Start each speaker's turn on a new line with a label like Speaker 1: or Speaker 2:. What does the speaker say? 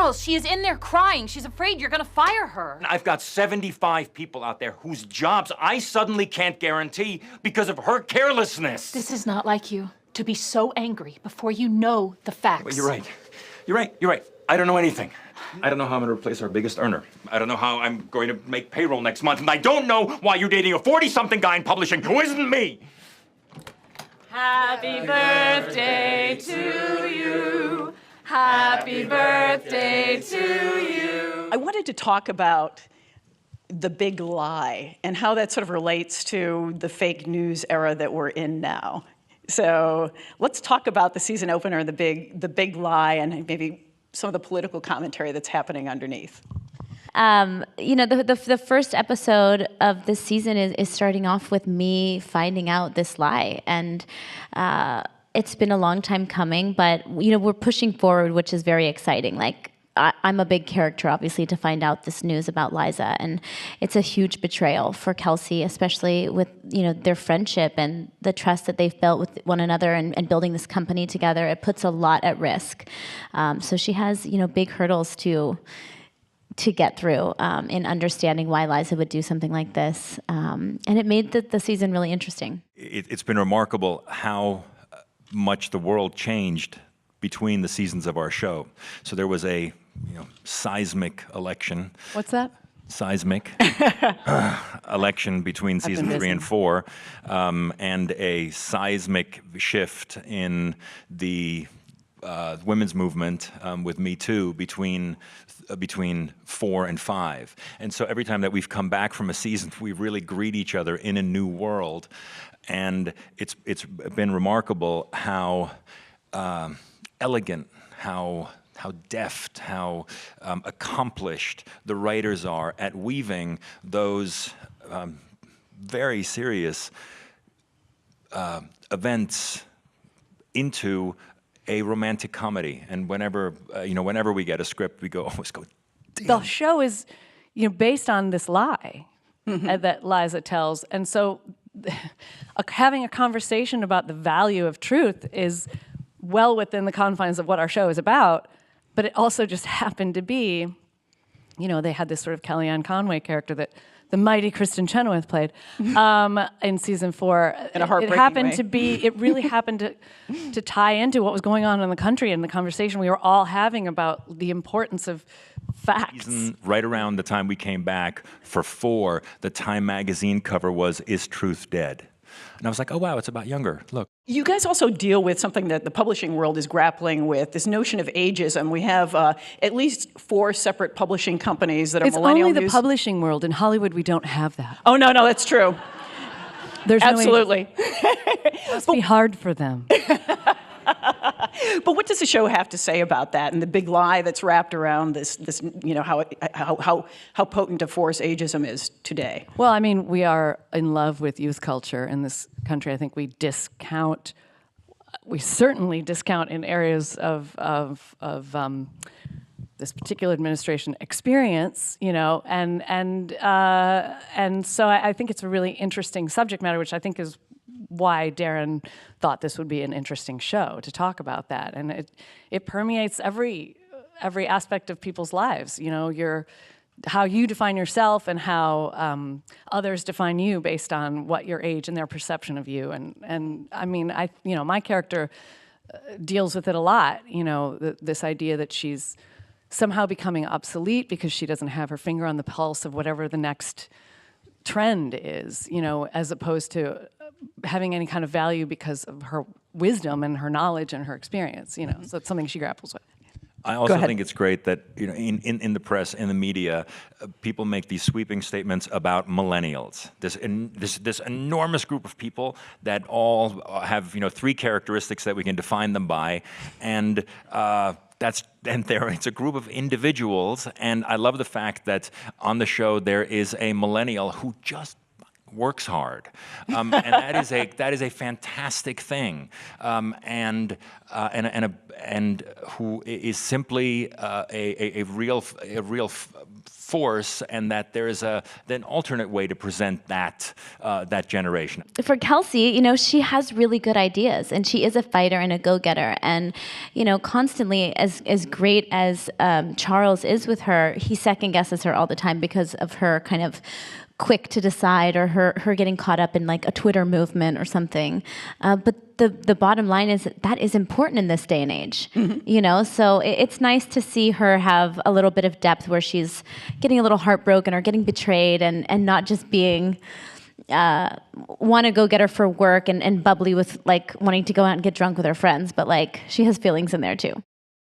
Speaker 1: Charles, she is in there crying. She's afraid you're gonna fire her.
Speaker 2: I've got 75 people out there whose jobs I suddenly can't guarantee because of her carelessness.
Speaker 1: This is not like you, to be so angry before you know the facts.
Speaker 2: Well, you're right. You're right. I don't know anything. I don't know how I'm gonna replace our biggest earner. I don't know how I'm going to make payroll next month, and I don't know why you're dating a 40-something guy in publishing who isn't me.
Speaker 3: Happy birthday to you. Happy birthday to you.
Speaker 4: I wanted to talk about the big lie and how that sort of relates to the fake news era that we're in now. So let's talk about the season opener, the big lie, and maybe some of the political commentary that's happening underneath.
Speaker 5: The first episode of this season is starting off with me finding out this lie, and it's been a long time coming, but we're pushing forward, which is very exciting. Like, I'm a big character, obviously, to find out this news about Liza, and it's a huge betrayal for Kelsey, especially with their friendship and the trust that they've built with one another and building this company together. It puts a lot at risk. So she has big hurdles to get through in understanding why Liza would do something like this, and it made the season really interesting.
Speaker 6: It's been remarkable how much the world changed between the seasons of our show. So there was a seismic election.
Speaker 3: What's that?
Speaker 6: Seismic election between season 3 and 4, and a seismic shift in the women's movement with Me Too between 4 and 5. And so every time that we've come back from a season, we really greet each other in a new world. And it's been remarkable how elegant, how deft, how accomplished the writers are at weaving those very serious events into a romantic comedy. And whenever we get a script, we always go, damn.
Speaker 3: The show is, based on this lie that Liza tells, and so having a conversation about the value of truth is well within the confines of what our show is about. But it also just happened to be, they had this sort of Kellyanne Conway character that the mighty Kristen Chenoweth played in season 4.
Speaker 4: In a heartbreaking way.
Speaker 3: It really happened to tie into what was going on in the country and the conversation we were all having about the importance of facts.
Speaker 6: Right around the time we came back for 4, the Time magazine cover was "Is Truth Dead?" And I was like, oh wow, it's about younger. Look.
Speaker 4: You guys also deal with something that the publishing world is grappling with, this notion of ageism. We have at least 4 separate publishing companies that are millennial
Speaker 3: It's only
Speaker 4: news.
Speaker 3: the publishing world. In Hollywood, we don't have that.
Speaker 4: Oh, no, that's true.
Speaker 3: There's
Speaker 4: Absolutely.
Speaker 3: It must be hard for them.
Speaker 4: But what does the show have to say about that and the big lie that's wrapped around this how potent a force ageism is today?
Speaker 3: Well, I mean, we are in love with youth culture in this country. I think we certainly discount in areas of this particular administration experience, and so I think it's a really interesting subject matter, which I think is why Darren thought this would be an interesting show to talk about that. And it permeates every aspect of people's lives. How you define yourself and how others define you based on what your age and their perception of you. And I mean, my character deals with it a lot. This idea that she's somehow becoming obsolete because she doesn't have her finger on the pulse of whatever the next trend is, as opposed to having any kind of value because of her wisdom and her knowledge and her experience, so it's something she grapples with.
Speaker 6: I also think it's great that in the press, in the media, people make these sweeping statements about millennials. This enormous group of people that all have 3 characteristics that we can define them by, and it's a group of individuals. And I love the fact that on the show there is a millennial who just works hard, and that is a fantastic thing, and who is simply a real force, and that there is an alternate way to present that generation.
Speaker 5: For Kelsey, she has really good ideas, and she is a fighter and a go-getter. And constantly, as great as Charles is with her, he second guesses her all the time because of her kind of quick to decide, or her getting caught up in like a Twitter movement or something. But the bottom line is that is important in this day and age. So it's nice to see her have a little bit of depth where she's getting a little heartbroken or getting betrayed, and not just being want to go get her for work and bubbly with like wanting to go out and get drunk with her friends, but like she has feelings in there too.